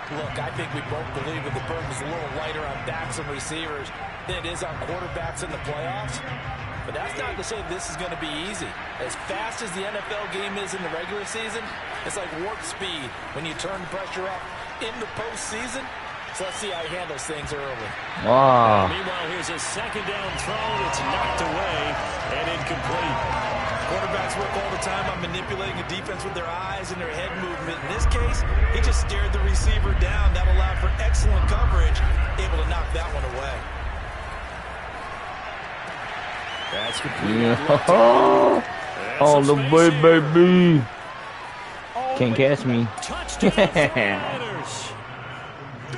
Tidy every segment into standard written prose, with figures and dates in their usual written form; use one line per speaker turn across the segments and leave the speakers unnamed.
Look, I think we both believe that the burden is a little lighter on backs and receivers than it is on quarterbacks in the playoffs. But that's not to say this is going to be easy. As fast as the NFL game is in the regular season, it's like warp speed when you turn the pressure up in the postseason. So let's see how he handles things early.
Wow.
Meanwhile, here's a second down throw. It's knocked away and incomplete.
Quarterbacks work all the time on manipulating a defense with their eyes and their head movement. In this case, he just stared the receiver down. That allowed for excellent coverage, able to knock that one away.
That's complete.
Yeah. All the way, baby. Can't catch me.
Touchdown.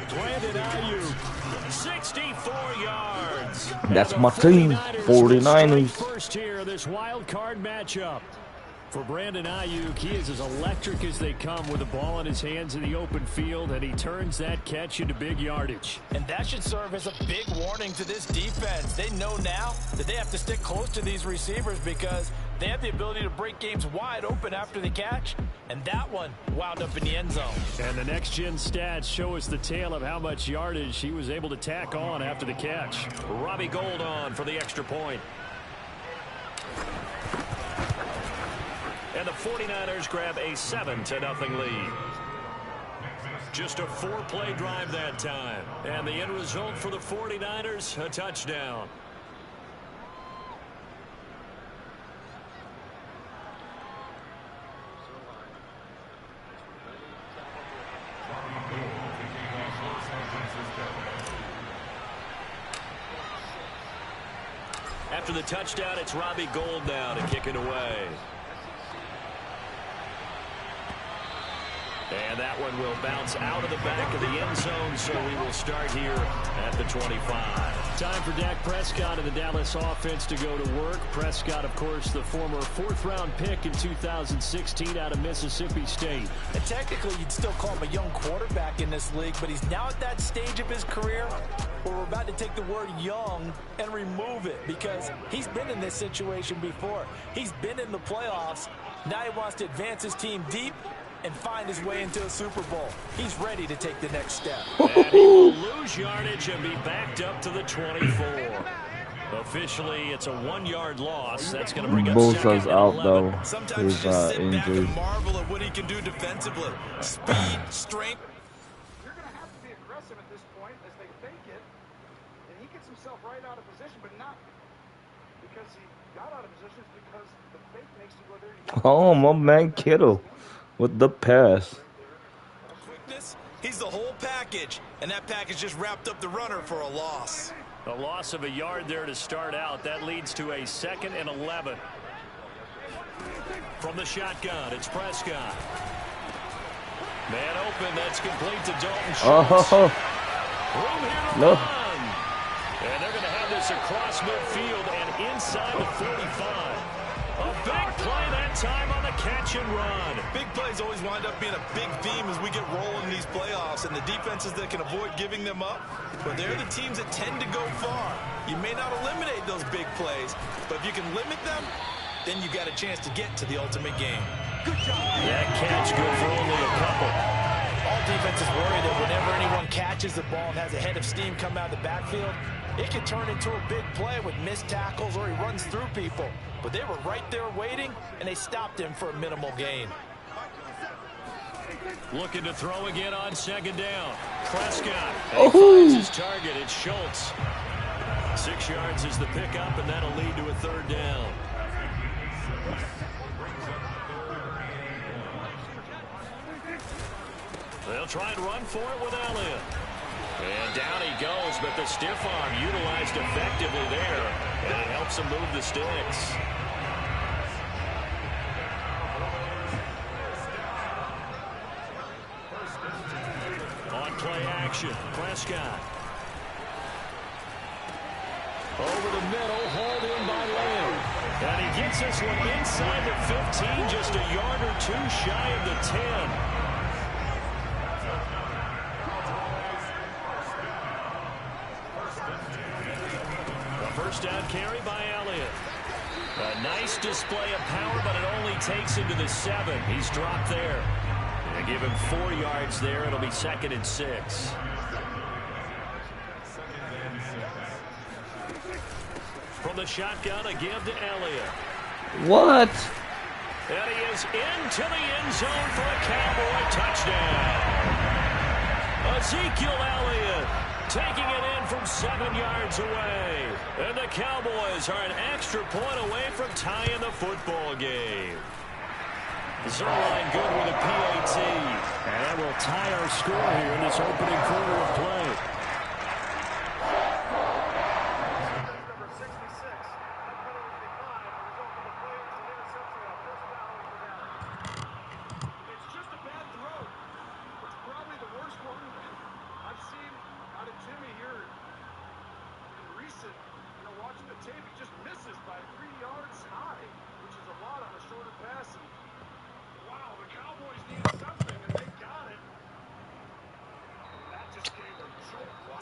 Brandon Ayuk, 64 yards.
That's my team, 49ers.
First here, this wild card matchup. For Brandon Ayuk, he is as electric as they come with the ball in his hands in the open field, and he turns that catch into big yardage.
And that should serve as a big warning to this defense. They know now that they have to stick close to these receivers because they have the ability to break games wide open after the catch, and that one wound up in the end zone.
And the next-gen stats show us the tale of how much yardage he was able to tack on after the catch. Robbie Gould on for the extra point. And the 49ers grab a 7-0 lead. Just a 4-play drive that time. And the end result for the 49ers, a touchdown. After the touchdown, it's Robbie Gould now to kick it away. And that one will bounce out of the back of the end zone, so we will start here at the 25. Time for Dak Prescott and the Dallas offense to go to work. Prescott, of course, the former 4th-round pick in 2016 out of Mississippi State.
And technically, you'd still call him a young quarterback in this league, but he's now at that stage of his career where we're about to take the word young and remove it because he's been in this situation before. He's been in the playoffs. Now he wants to advance his team deep and find his way into a Super Bowl. He's ready to take the next step.
And he will lose yardage and be backed up to the 24. Officially, it's a 1-yard loss. That's going to bring up
Bosa's out, though.
Sometimes
He's
you just sit back
injured.
and marvel at what he can do defensively. Speed, strength.
You're going to have to be aggressive at this point as they fake it. And he gets himself right out of position, but not because he got out of position. It's because the fake makes you go there.
Oh, my man Kittle with the pass.
Quickness, he's the whole package, and that package just wrapped up the runner for a loss.
A loss of a yard there to start out. That leads to a 2nd and 11. From the shotgun, it's Prescott. Man open, that's complete to Dalton Schultz.
Oh,
Room here to
no.
run. And they're going to have this across midfield and inside the 45. A big play that time on the catch and run.
Big plays always wind up being a big theme as we get rolling in these playoffs, and the defenses that can avoid giving them up, but they're the teams that tend to go far. You may not eliminate those big plays, but if you can limit them, then you got a chance to get to the ultimate game.
Good job. That catch good for only a couple.
All defenses worry that whenever anyone catches the ball and has a head of steam come out of the backfield, it can turn into a big play with missed tackles or he runs through people. But they were right there waiting, and they stopped him for a minimal gain.
Looking to throw again on 2nd down. Prescott. And he finds his target. It's Schultz. 6 yards is the pickup, and that'll lead to a 3rd down. They'll try and run for it with Elliott. And down he goes, but the stiff arm utilized effectively there, and it helps him move the sticks. On play action, Prescott. Over the middle, hauled in by Lamb. And he gets this one inside the 15, just a yard or two shy of the 10. First down carry by Elliott. A nice display of power, but it only takes him to the 7. He's dropped there. They give him 4 yards there. It'll be 2nd and 6. From the shotgun, a give to Elliott.
What?
And he is into the end zone for a Cowboy touchdown. Ezekiel Elliott taking it in from 7 yards away. And the Cowboys are an extra point away from tying the football game. Zerline good with a PAT. And that will tie our score here in this opening quarter of play.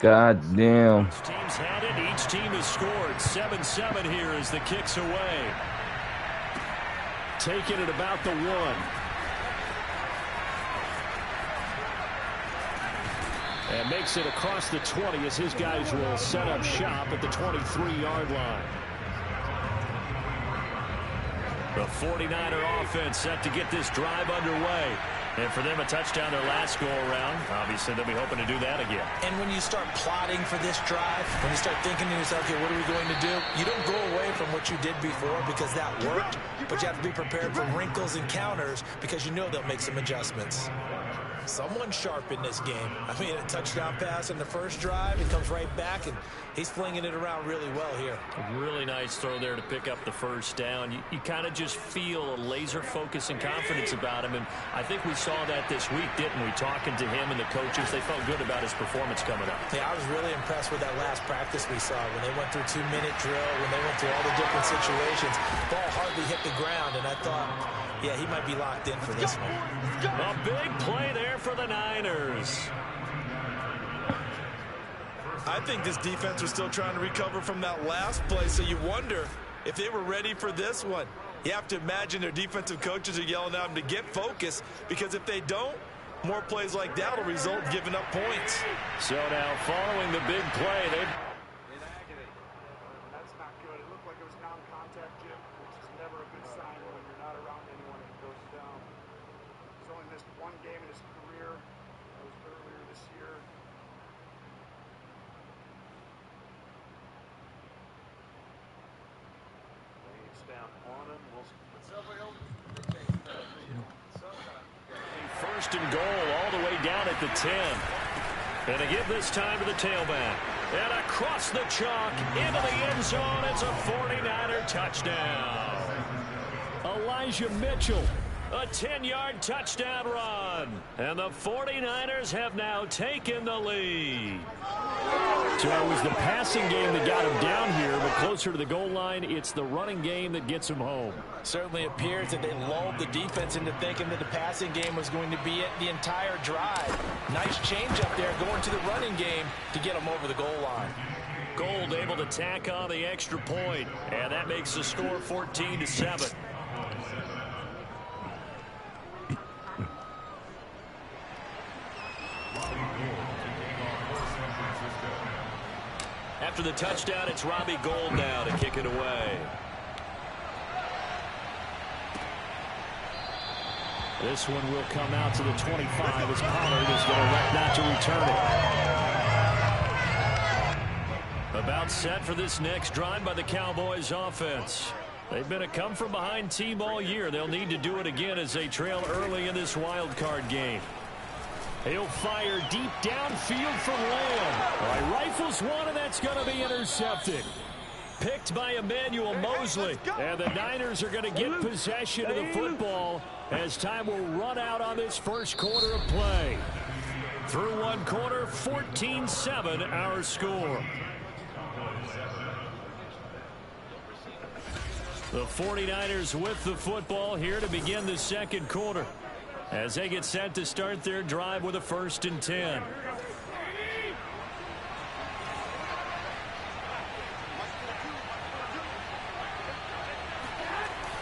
God damn.
Each team's had it. Each team has scored. 7-7 here as the kick's away. Taking it about the 1. And makes it across the 20 as his guys will set up shop at the 23-yard line. The 49er offense set to get this drive underway. And for them, a touchdown their last go-around. Obviously, they'll be hoping to do that again.
And when you start plotting for this drive, when you start thinking to yourself, okay, what are we going to do? You don't go away from what you did before because that worked, but you have to be prepared for wrinkles and counters because you know they'll make some adjustments. Someone sharp in this game. I mean, a touchdown pass in the first drive, he comes right back, and he's flinging it around really well here.
A really nice throw there to pick up the first down. You kind of just feel a laser focus and confidence about him, and I think we saw that this week, didn't we? Talking to him and the coaches, they felt good about his performance coming up.
Yeah, I was really impressed with that last practice we saw when they went through 2-minute drill, when they went through all the different situations. Ball hardly hit the ground, and I thought, yeah, he might be locked in for this one.
A big play there for the Niners.
I think this defense was still trying to recover from that last play, so you wonder if they were ready for this one. You have to imagine their defensive coaches are yelling at them to get focused, because if they don't, more plays like that will result in giving up points.
So now following the big play, they...
In agony. That's not good. It looked like it was non-contact, Jim, which is never a good sign when you're not around anyone and it goes down. He's only missed 1 game in his career. That was earlier this year. It's down on him.
First and goal all the way down at the 10. And they give this time to the tailback. And across the chalk into the end zone. It's a 49er touchdown. Elijah Mitchell, a 10-yard touchdown run. And the 49ers have now taken the lead. So it was the passing game that got him down here, but closer to the goal line, it's the running game that gets him home.
Certainly appears that they lulled the defense into thinking that the passing game was going to be it the entire drive. Nice change up there going to the running game to get them over the goal line.
Gold able to tack on the extra point, and that makes the score 14-7. After the touchdown, it's Robbie Gould now to kick it away. This one will come out to the 25 as Pollard is going to elect not to return it. About set for this next drive by the Cowboys offense. They've been a come-from-behind team all year. They'll need to do it again as they trail early in this wild card game. He'll fire deep downfield for Lamb. All right, rifles one, and that's going to be intercepted. Picked by Emmanuel Mosley. And the Niners are going to get possession of the football as time will run out on this first quarter of play. Through one quarter, 14-7 our score. The 49ers with the football here to begin the second quarter, as they get set to start their drive with a 1st and 10.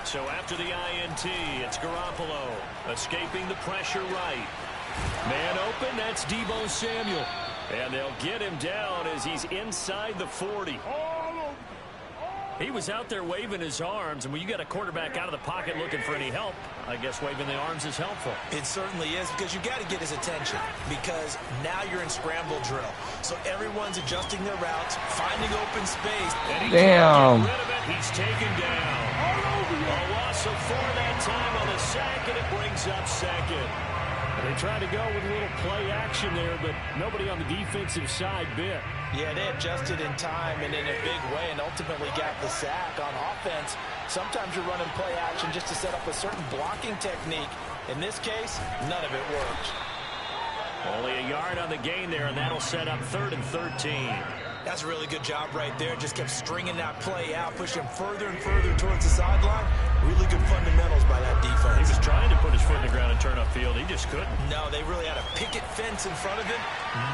So after the INT, it's Garoppolo escaping the pressure right. Man open, that's Deebo Samuel. And they'll get him down as he's inside the 40. He was out there waving his arms, and when you got a quarterback out of the pocket looking for any help, I guess waving the arms is helpful.
It certainly is, because you got to get his attention, because now you're in scramble drill. So everyone's adjusting their routes, finding open space.
And he
Damn.
can't get rid of it. He's taken down. A loss of 4 that time on the sack, and it brings up second. They tried to go with a little play action there, but nobody on the defensive side bit.
Yeah, they adjusted in time and in a big way and ultimately got the sack. On offense, sometimes you're running play action just to set up a certain blocking technique. In this case, none of it worked.
Only a yard on the gain there, and that'll set up 3rd and 13.
That's a really good job right there. Just kept stringing that play out, pushing him further and further towards the sideline. Really good fundamentals by that defense.
He was trying to put his foot in the ground and turn upfield. He just couldn't.
No, they really had a picket fence in front of him.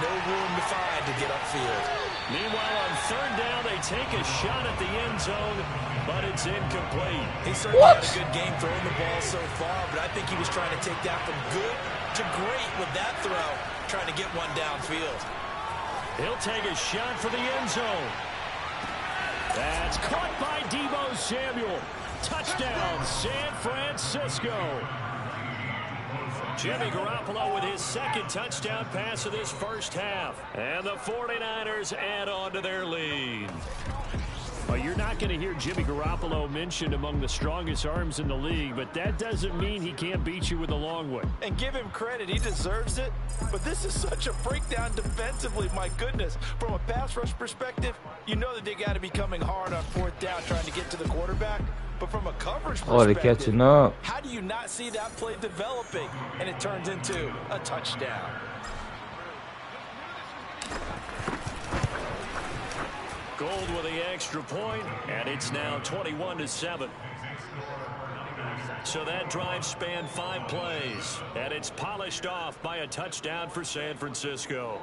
No room to find to get upfield.
Meanwhile, on 3rd down, they take a shot at the end zone, but it's incomplete.
He certainly had a good game throwing the ball so far, but I think he was trying to take that from good to great with that throw, trying to get one downfield.
He'll take a shot for the end zone. That's caught by Deebo Samuel. Touchdown, San Francisco. Jimmy Garoppolo with his 2nd touchdown pass of this first half. And the 49ers add on to their lead. Well, you're not going to hear Jimmy Garoppolo mentioned among the strongest arms in the league, but that doesn't mean he can't beat you with a long one.
And give him credit, he deserves it. But this is such a breakdown defensively, my goodness. From a pass rush perspective, you know that they got to be coming hard on 4th down trying to get to the quarterback. But from a coverage perspective,
they're catching up.
How do you not see that play developing? And it turns into a touchdown.
Gold with the extra point, and it's now 21-7. So that drive spanned 5 plays, and it's polished off by a touchdown for San Francisco.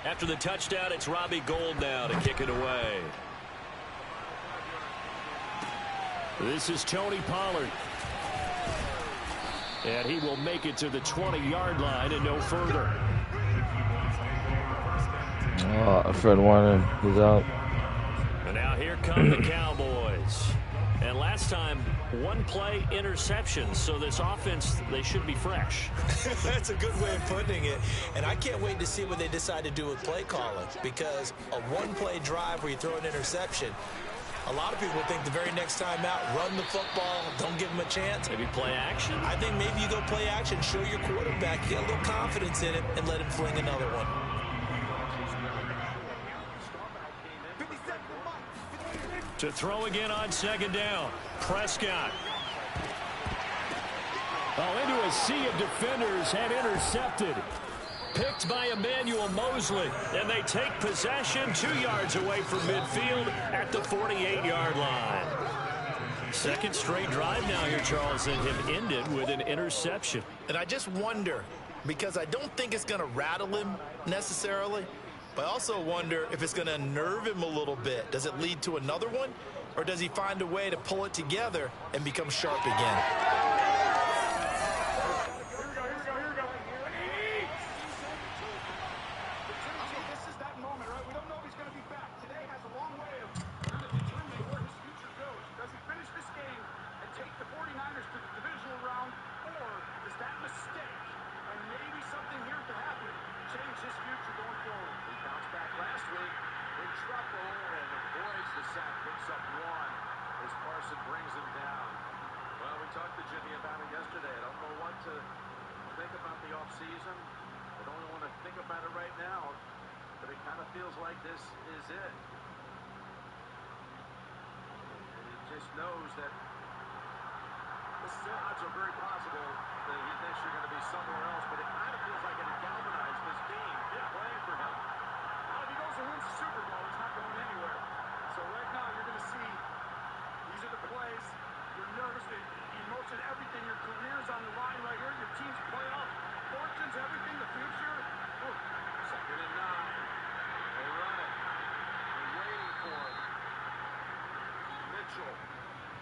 After the touchdown, it's Robbie Gould now to kick it away. This is Tony Pollard. And he will make it to the 20-yard line and no further.
Oh, Fred Warner is out.
And now here come the Cowboys. And last time, 1 play interception. So this offense, they should be fresh.
That's a good way of putting it. And I can't wait to see what they decide to do with play calling. Because a 1-play drive where you throw an interception, a lot of people think the very next time out, run the football, don't give them a chance.
Maybe play action?
I think maybe you go play action, show your quarterback, get a little confidence in it, and let him fling another one.
To throw again on 2nd down. Prescott. Oh, into a sea of defenders and intercepted. Picked by Emmanuel Mosley, and they take possession 2 yards away from midfield at the 48-yard line. 2nd straight drive now here, Charles, and have ended with an interception.
And I just wonder, because I don't think it's going to rattle him necessarily, but I also wonder if it's going to unnerve him a little bit. Does it lead to another one, or does he find a way to pull it together and become sharp again?
Knows that the odds are very possible that he thinks you're going to be somewhere else, but it kind of feels like it galvanized this game. Playing for him. Now, if he goes and wins the Super Bowl, he's not going anywhere. So right now, you're going to see these are the plays. You're nervous, the emotion, everything. Your career's on the line right here. Your team's playoff fortunes, everything, the future. Oh, 2nd and 9. They run it.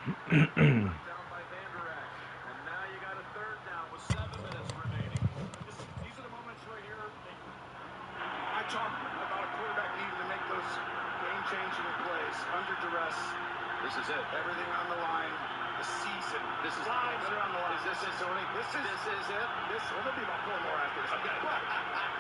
down by Vanderak. And now you got a third down with 7 minutes remaining.
These are the moments right here. I talk about a quarterback needing to make those game-changing plays under duress.
This is it.
Everything on the line. The season.
This is
lives are on the line.
Is this it, Tony?
This is it. Well, there'll be about 4 more after this. Okay. But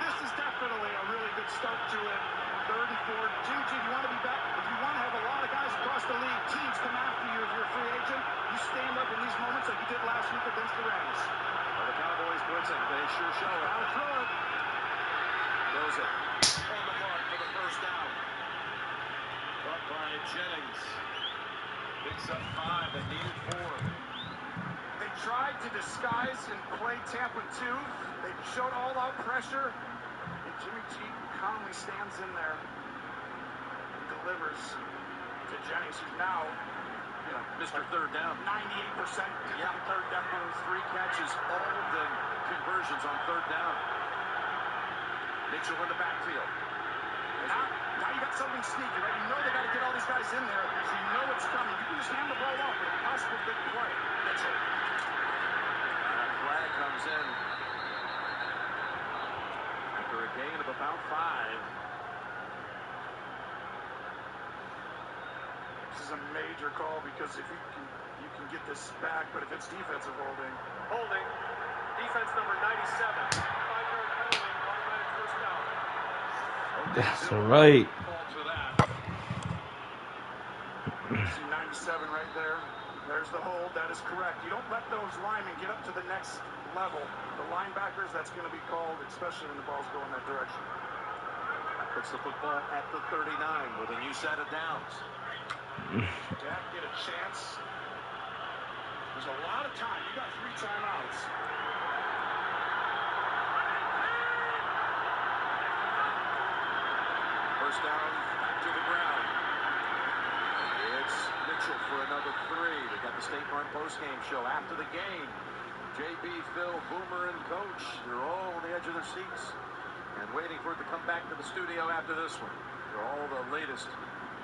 this is definitely a really good start to it. 3rd and 4. Jimmy G, you want to be back? If you want to have a lot of guys across the league, teams come after you if you're a free agent, you stand up in these moments like you did last week against the Rams.
Well, the Cowboys blitzing. They sure show it.
Gotta throw it.
Throws it. On the mark for the first down. Up by Jennings. Picks up 5. They needed 4.
They tried to disguise and play Tampa 2. They showed all-out pressure. And Jimmy G calmly stands in there and delivers to Jennings, who's now,
Mr. Third Down.
98%
Yeah, third down. 3 catches, all of them conversions on third down. Mitchell in the backfield.
Now you got something sneaky, right? You know they got to get all these guys in there, so you know it's coming. You can just hand the ball off with a possible big play. Mitchell.
That flag comes in after a gain of about 5.
This is a major call because if you can get this back, but if it's defensive holding.
Holding. Defense number 97. 5-yard penalty, automatic first down.
That's right.
See 97 right there. There's the hold. That is correct. You don't let those linemen get up to the next level. The linebackers, that's going to be called, especially when the ball's going that direction.
Puts the football at the 39 with a new set of downs.
Dak get a chance. There's a lot of time. You got 3 timeouts.
First down, back to the ground. It's Mitchell for another 3. They got the State Farm postgame show after the game. JB, Phil, Boomer, and Coach, they're all on the edge of their seats and waiting for it to come back to the studio after this one for all the latest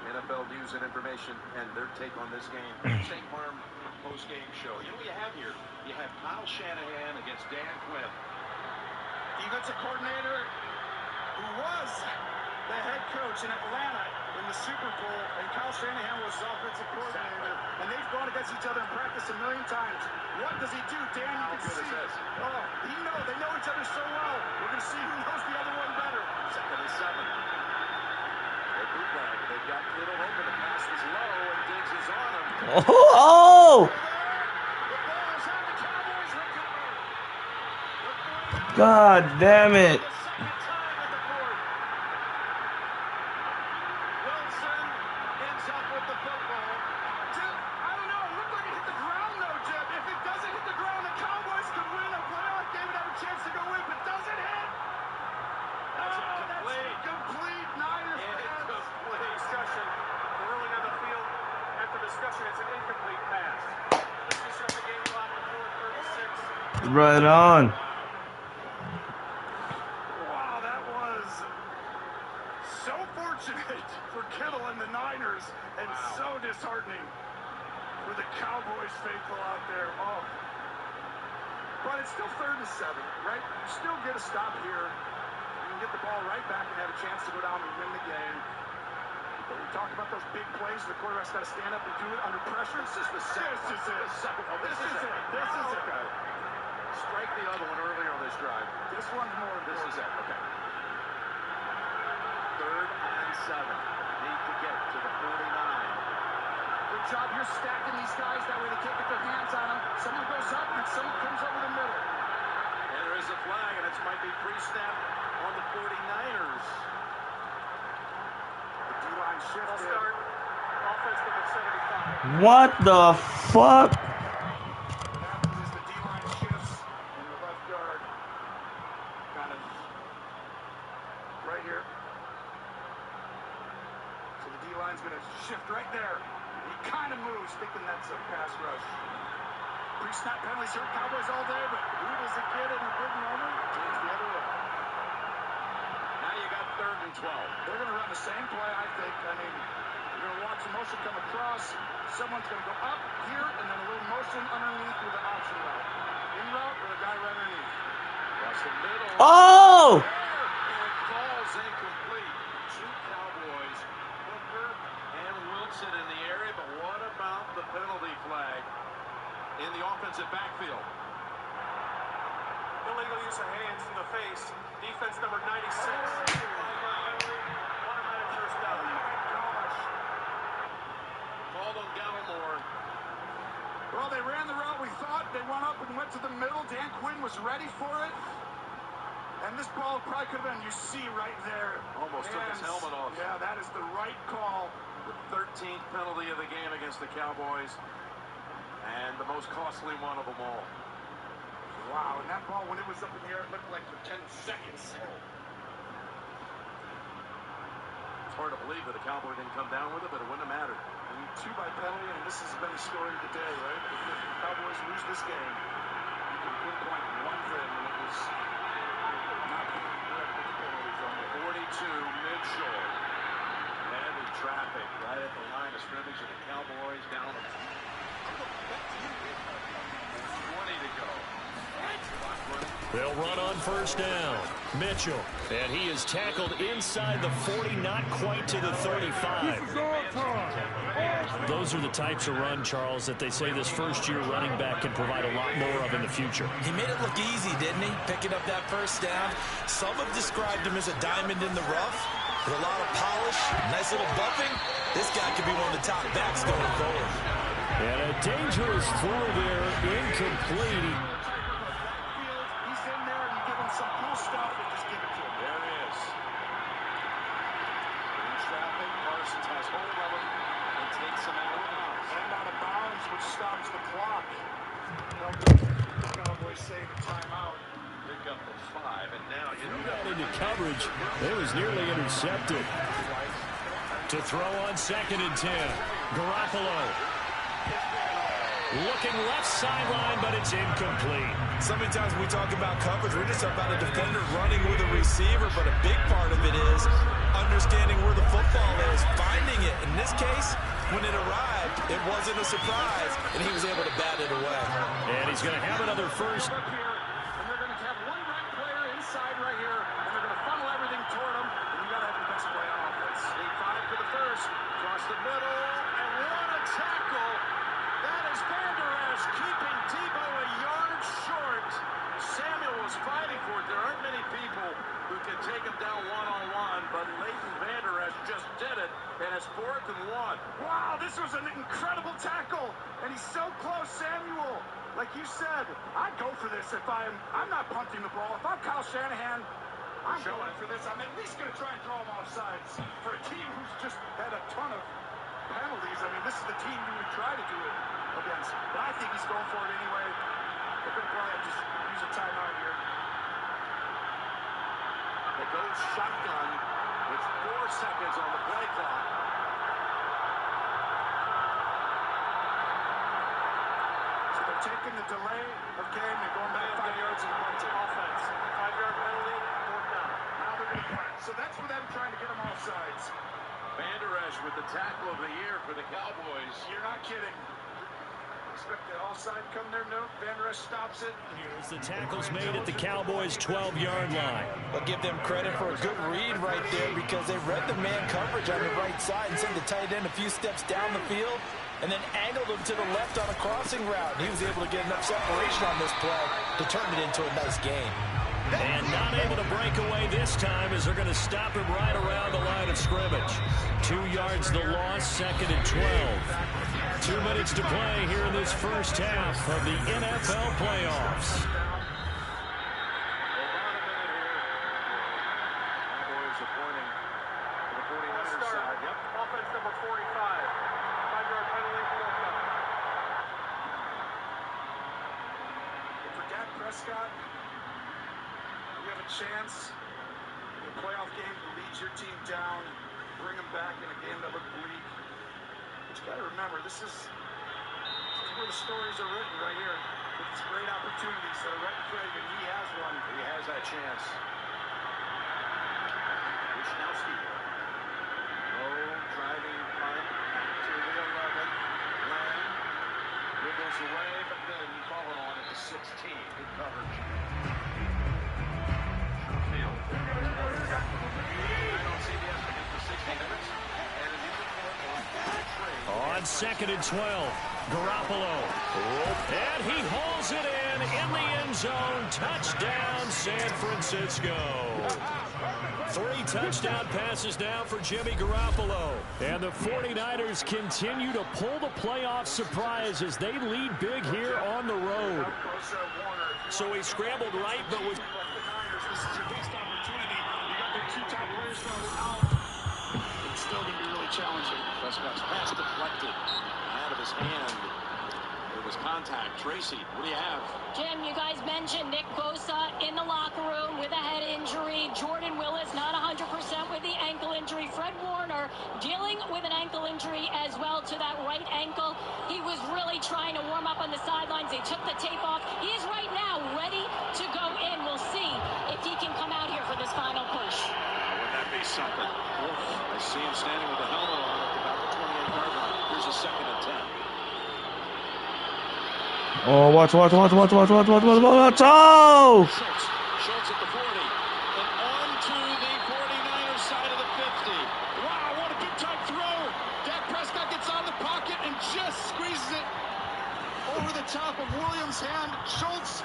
NFL news and information and their take on this game. State Farm postgame show. You know what you have here? You have Kyle Shanahan against Dan Quinn.
Defensive coordinator who was the head coach in Atlanta in the Super Bowl, and Kyle Shanahan was offensive coordinator, and they've gone against each other in practice a million times. What does he do, Dan?
How
You can
good
see.
is this?
Oh, they know each other so well. We're going to see who knows the other one better.
2nd and 7. They bootleg. They've got Kittle open. The pass was low, and Diggs is on him.
Oh!
The ball's on the Cowboys recover.
God damn it.
The second time on the board. Wilson ends up with the football. Jim, I don't know. It looked like it hit the ground, though, Jim. If it doesn't hit the ground, the Cowboys could win a playoff game and have a chance to go in. But does it hit?
That's
Oh,
incomplete.
that's incomplete. Niners fans.
Incomplete. Discussion. The ruling on the field after discussion, it's an incomplete pass. Let's reset the game clock to 4:36.
Right on.
Wow, that was so fortunate for Kittle and the Niners, and so disheartening for the Cowboys faithful out there. Oh. But it's still 3rd and 7, right? You still get a stop here. You can get the ball right back and have a chance to go down and win the game. But we talked about those big plays. The quarterback's got to stand up and do it under pressure.
This is the second.
This is it.
This is it.
This is it.
Okay. Strike the other one earlier on this drive.
This one's more
This
important.
is it. Okay. 3rd and 7. Need to get to the 49.
Good job. You're stacking these guys. That way they can't get their hands on them. Someone goes up and someone comes over the middle.
And there is a flag, and it might be pre-snap on the 49ers.
The D-line
I'll
shifted.
start. Offense number 75.
What the fuck?
What happens is the D-line shifts and the left guard kind of right here. So the D-line's going to shift right there. He kind of moves, thinking that's a pass rush. Pre-snap penalties hurt Cowboys all day, but who does it get in a big moment? It's the other way.
Now you got 3rd and 12.
They're going to run the same play, I think. I mean, You're going to watch the motion come across. Someone's going to go up here, and then a little motion underneath with an option route. In route with a guy right underneath.
Across the middle.
Oh!
And it falls incomplete. Two Cowboys, Hooker and Wilson in the area, but what about the penalty flag in the offensive backfield?
Illegal use of hands in the face. Defense number 96. Automatic first down.
Called on Gallimore.
Well, they ran the route we thought. They went up and went to the middle. Dan Quinn was ready for it. And this ball probably could have been, you see right there.
Almost took his helmet off.
Yeah, that is the right call.
The 13th penalty of the game against the Cowboys. And the most costly one of them all.
Wow, and that ball, when it was up in the air, it looked like for 10 seconds.
It's hard to believe that the Cowboy didn't come down with it, but it wouldn't have mattered.
I mean, 2 by penalty, and this has been the story of the day, right? If the Cowboys lose this game, you can pinpoint one thing, and it was not being correct with the penalties on the
42, Mitchell. Heavy traffic right at the line of scrimmage, and the Cowboys down 20 to go.
They'll run on first down. Mitchell. And he is tackled inside the 40, not quite to the 35. Those are the types of run, Charles, that they say this first-year running back can provide a lot more of in the future.
He made it look easy, didn't he? Picking up that first down. Some have described him as a diamond in the rough with a lot of polish, nice little bumping. This guy could be one of the top backs going forward.
And a dangerous throw there, incomplete.
He's in there, and you give him some cool stuff and just give it to him.
There it is. In traffic, Parsons has hold of him and takes him out of bounds.
And out of bounds, which stops the clock. The Cowboys save a timeout.
Pick up the 5, and now you know
Got into coverage. It was nearly intercepted. To throw on 2nd and 10. Garoppolo. Looking left sideline, but it's incomplete.
So many times when we talk about coverage, we're just about a defender running with a receiver, but a big part of it is understanding where the football is, finding it. In this case, when it arrived, it wasn't a surprise, and he was able to bat it away.
And he's going to have another first.
And they're going to have one right player inside right here, and they're going to funnel everything toward him, and you got to have the best play on offense.
5 for the first, across the middle, and what a tackle. That is Vander Esch keeping Tebow a yard short. Samuel was fighting for it. There aren't many people who can take him down one-on-one, but Leighton Vander Esch just did it, and it's 4th and 1.
Wow, this was an incredible tackle, and he's so close, Samuel. Like you said, I'd go for this if I'm not punting the ball. If I'm Kyle Shanahan, I'm going for this. I'm at least going to try and throw him offsides. For a team who's just had a ton of penalties, I mean, this is the team you would try to do it against. But I think he's going for it anyway. They're going to probably have to just use a timeout here.
They go shotgun with 4 seconds on the play clock.
So they're taking the delay of game. They're going back 5 yards and punting.
Offense. 5-yard penalty, 4th down.
Now they're going to punt. So that's for them trying to get them offsides.
Vander Esch with the tackle of the year for the Cowboys.
You're not kidding. Expect the offside come there. No, Vander Esch stops it.
Here's the tackles made at the Cowboys' 12-yard line.
I'll give them credit for a good read right there because they read the man coverage on the right side and sent the tight end a few steps down the field and then angled him to the left on a crossing route. He was able to get enough separation on this play to turn it into a nice gain.
And not able to break away this time as they're going to stop him right around the line of scrimmage. 2 yards the loss, 2nd and 12. 2 minutes to play here in this first half of the NFL playoffs.
Cowboys are pointing to the 49ers side. Yep.
Offense number 45. 5-yard penalty, 4th down.
For Dak Prescott, you have a chance in a playoff game to lead your team down, bring them back in a game that looked bleak. But you got to remember, this is where the stories are written right here. With these great opportunities that are right in front of you, and he has one.
He has that chance. Wisnowski. Low driving punt. away, but then falling on at the 16. Good coverage. Field. I don't see the estimate for 60 minutes. And if you
On 2nd and 12, Garoppolo. And he hauls it in the end zone. Touchdown, San Francisco. 3 touchdown passes now for Jimmy Garoppolo. And the 49ers continue to pull the playoff surprise as they lead big here on the road. So he scrambled right, but was...
This is your best opportunity. You got their 2 top players out. It's still going to be really challenging.
Prescott's pass deflected out of his hand. There was contact. Tracy, what do you have?
Jim, you guys mentioned Nick Bosa in the locker room with a head injury. Jordan Willis not 100% with the ankle injury. Fred Warner dealing with an ankle injury as well to that right ankle. He was really trying to warm up on the sidelines. They took the tape off. He is right now ready to go in. We'll see if he can come out here for this final push.
Would that be something? I see him standing with the helmet on at about the 28-yard line. Here's a 2nd and 10.
Oh, watch. Oh!
Schultz at the 40 and on to the 49ers side of the 50.
Wow, what a big-time throw. Dak Prescott gets out of the pocket and just squeezes it over the top of Williams' hand. Schultz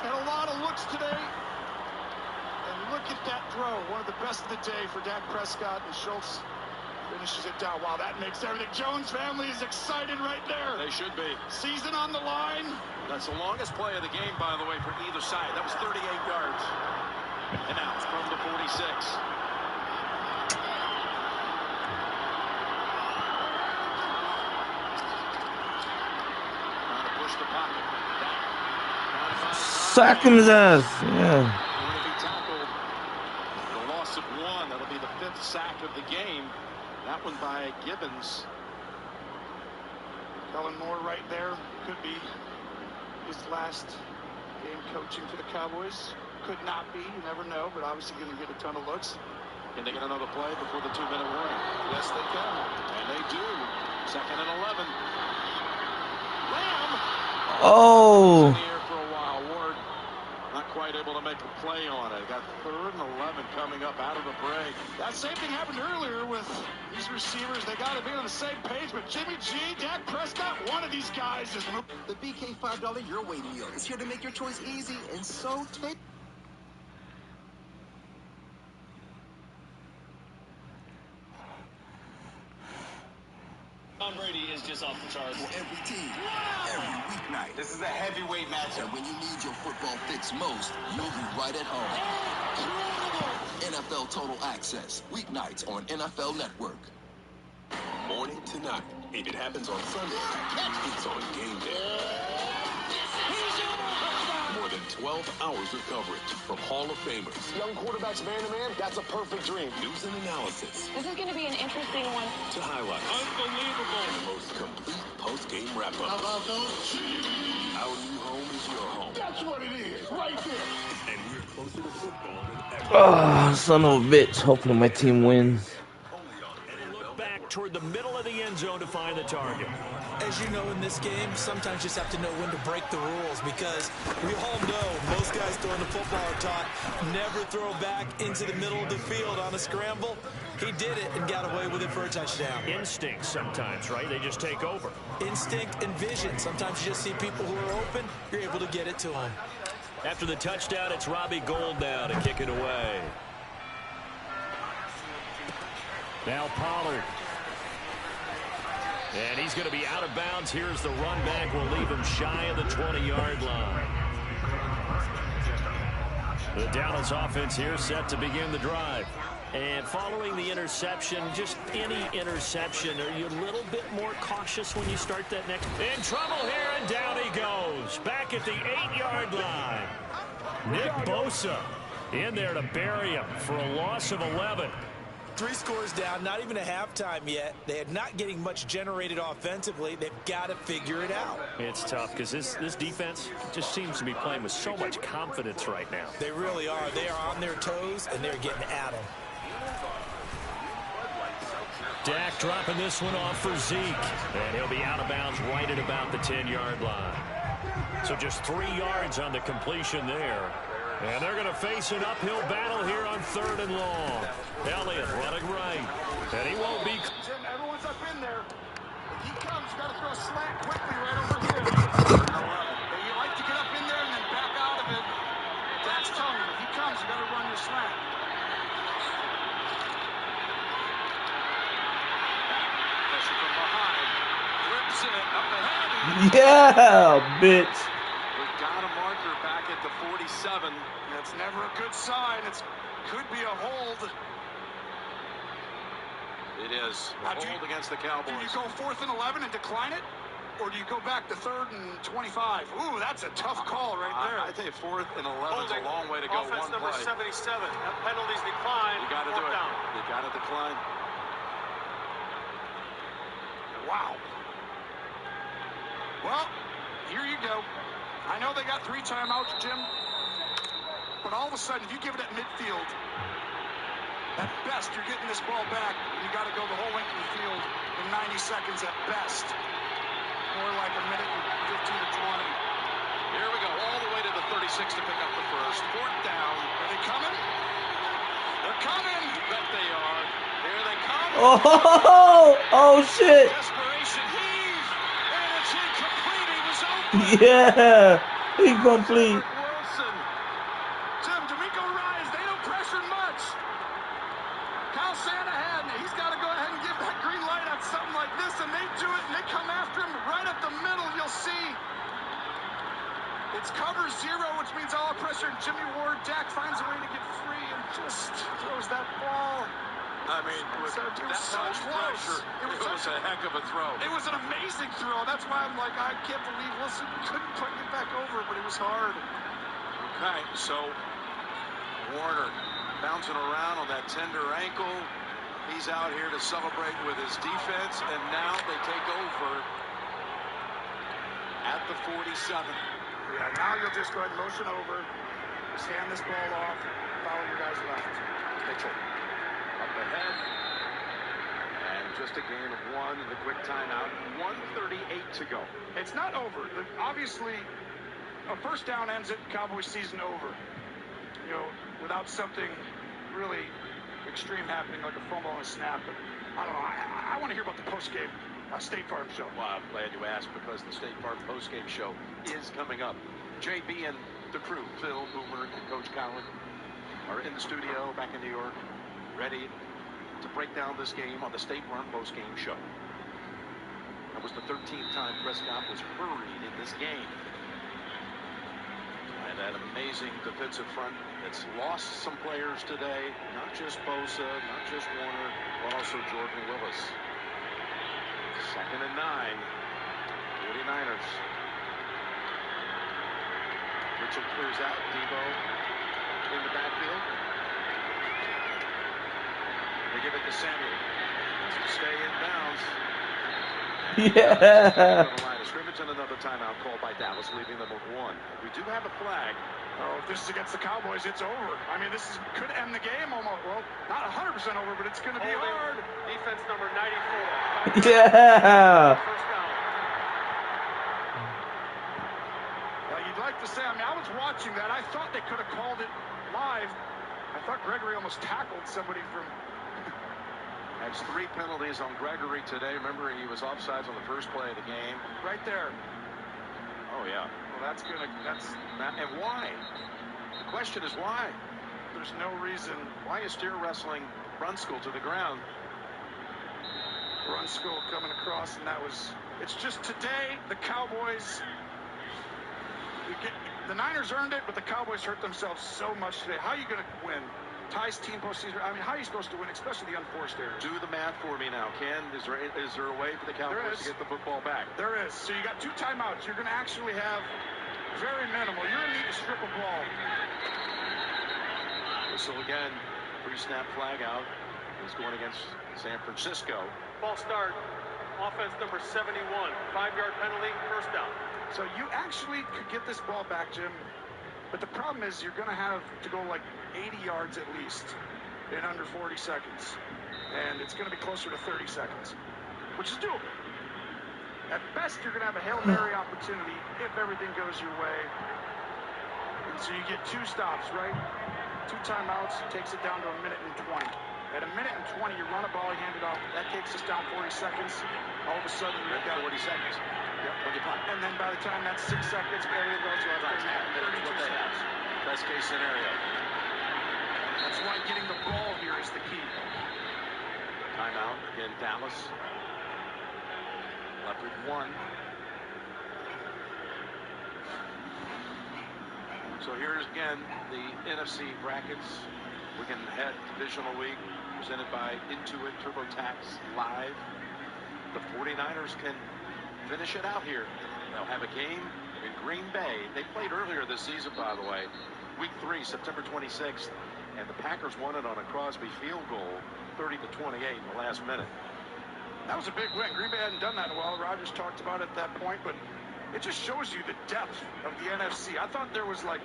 had a lot of looks today. And look at that throw. One of the best of the day for Dak Prescott, and Schultz finishes it down. Wow, that makes everything. Jones family is excited right there.
They should be.
Season on the line.
That's the longest play of the game, by the way, for either side. That was 38 yards. And now it's from the 46. Trying to push the pocket.
Sacking his ass. Yeah.
Going to be tackled. The loss of 1. That'll be the 5th sack of the game. That one by Gibbons.
Kellen Moore right there. Could be his last game coaching for the Cowboys. Could not be. You never know, but obviously going to get a ton of looks.
Can they get another play before the 2-minute warning? Yes, they can. And they do. 2nd and 11. Lamb.
Oh.
In the air for a while. Ward not quite able to make a play on it. Got 3rd and 11 coming up out of the break.
That same thing happened earlier with these receivers. They got to be on the same page, but Jimmy G, Dak Prescott, one of these guys is...
The BK $5 Your Way meal is here to make your choice easy and so tasty.
Tom Brady is just off the charts.
For every team, every weeknight.
This is a heavyweight matchup.
And when you need your football fix most, you'll be right at home. NFL Total Access, weeknights on NFL Network.
Morning to night. If it happens on Sunday, it's on game day. More than 12 hours of coverage from Hall of Famers.
Young quarterbacks man-to-man, that's a perfect dream.
News and analysis.
This is going to be an interesting one.
To highlights. Unbelievable. And the most complete post-game wrap-up.
How about those?
Our new home is your home.
That's what it is, right there.
And we're closer to football than ever.
Oh, son of a bitch. Hopefully my team wins.
Look back toward the middle of the end zone to find the target.
As you know, in this game, sometimes you just have to know when to break the rules, because we all know most guys throwing the football are taught never throw back into the middle of the field on a scramble. He did it and got away with it for a touchdown.
Instinct sometimes, right? They just take over.
Instinct and vision. Sometimes you just see people who are open, you're able to get it to them.
After the touchdown, it's Robbie Gould now to kick it away. Now Pollard. And he's going to be out of bounds. Here's the run back. We'll leave him shy of the 20-yard line. The Dallas offense here set to begin the drive. And following the interception, just any interception, are you a little bit more cautious when you start that next? In trouble here, and down he goes. Back at the 8-yard line. Nick Bosa in there to bury him for a loss of 11.
3 scores down, not even a halftime yet. They are not getting much generated offensively. They've got to figure it out.
It's tough because this defense just seems to be playing with so much confidence right now.
They really are. They are on their toes, and they're getting at them.
Dak dropping this one off for Zeke. And he'll be out of bounds right at about the 10-yard line. So just 3 yards on the completion there. And they're going to face an uphill battle here on 3rd and long. Elliott running right. And he won't be...
Jim, everyone's up in there. If he comes, you got to throw a slant quickly right over here. You like to get up in there and then back out of it. Dak's telling you, if he comes, you got to run your slant.
Pressure from behind. Flips it up ahead.
Yeah, bitch.
We got a marker back at the 47.
That's never a good sign. It could be a hold.
It is a hold against the Cowboys.
Do you go 4th and 11 and decline it? Or do you go back to 3rd and 25? Ooh, that's a tough call right there.
I think 4th and 11 is a long way to go.
Offense
one
number
play.
77. That penalty's declined.
You got to do it.
Down.
You got to decline.
Wow. Well, here you go. I know they got 3 timeouts, Jim. But all of a sudden, if you give it at midfield, at best, you're getting this ball back. You got to go the whole length of the field in 90 seconds at best. More like a minute and 15 to 20.
Here we go, all the way to the 36 to pick up the first. 4th down.
Are they coming? They're coming.
You bet they are. Here they come.
Oh, shit.
Desperation heave. And it's incomplete. He was open.
Yeah, incomplete.
Wilson.
Jim, D'Amico Ryans, they don't pressure much. Kyle Shanahan, he's got to go ahead and give that green light on something like this, and they do it, and they come after him right up the middle. You'll see. It's cover 0, which means all pressure. And Jimmy Ward, Dak finds a way to get free and just throws that ball.
I mean, with
it was so close.
Pressure, it was a heck of a throw.
It was an amazing throw. That's why I'm like, I can't believe Wilson couldn't quite get back over, but it was hard.
Okay, so Warner bouncing around on that tender ankle. He's out here to celebrate with his defense, and now they take over at the 47.
Yeah, now you'll just go ahead and motion over, just hand this ball off, follow your guys left.
Mitchell up ahead, and just a gain of 1 in the quick timeout. 1:38 to go.
It's not over. Obviously, a first down ends it, Cowboys season over. You know, without something really extreme happening like a fumble and a snap. But I don't know. I want to hear about the post-game State Farm show.
Well, I'm glad you asked, because the State Farm post-game show is coming up. JB and the crew, Phil, Boomer, and Coach Cowan, are in the studio back in New York, ready to break down this game on the State Farm post-game show. That was the 13th time Prescott was hurried in this game. And that amazing defensive front that's lost some players today, not just Bosa, not just Warner, but also Jordan Willis. 2nd and 9, 49ers. Mitchell clears out, Debo in the backfield. They give it to Samuel to stay in bounds.
Yeah.
Line of scrimmage, and another timeout called by Dallas, leaving them with 1. We do have a flag.
Oh, if this is against the Cowboys, it's over. I mean, could end the game almost. Well, not 100% over, but it's going to be hard.
Defense number 94.
Yeah.
First down.
You'd like to say, I mean, I was watching that. I thought they could have called it live. I thought Gregory almost tackled somebody from...
Has 3 penalties on Gregory today. Remember, he was offsides on the first play of the game.
Right there.
Oh, yeah.
Well,
And why? The question is why?
There's no reason.
Why is steer wrestling Brunskill to the ground?
Brunskill coming across, and it's just today, the Cowboys, the Niners earned it, but the Cowboys hurt themselves so much today. How are you going to win? Ties team postseason. I mean, how are you supposed to win, especially the unforced errors?
Do the math for me now, Ken. Is there a way for the Cowboys to get the football back?
There is. So you got 2 timeouts. You're going to actually have very minimal. You're going to need to strip a ball.
Whistle again. Pre-snap flag out. He's going against San Francisco.
Ball start. Offense number 71. 5-yard penalty. First down.
So you actually could get this ball back, Jim. But the problem is you're going to have to go like 80 yards at least in under 40 seconds. and it's going to be closer to 30 seconds, which is doable. At best, you're going to have a Hail Mary opportunity if everything goes your way. And so you get 2 stops, right? 2 timeouts, takes it down to 1 minute and 20. At 1 minute and 20, you run a ball, you hand it off. That takes us down 40 seconds. All of a sudden, you've got
40 seconds.
Yep. When you punt. And then by the time that's 6 seconds, everything goes to
Right, half a minute is what they have. Best case scenario.
That's why getting the ball here is the key.
Timeout. Again, Dallas. Left with 1. So here's again the NFC brackets. Weekend ahead divisional week presented by Intuit TurboTax Live. The 49ers can finish it out here. They'll have a game in Green Bay. They played earlier this season, by the way. Week 3, September 26th. And the Packers won it on a Crosby field goal, 30-28 in the last minute.
That was a big win. Green Bay hadn't done that in a while. Rodgers talked about it at that point, but it just shows you the depth of the NFC. I thought there was, like,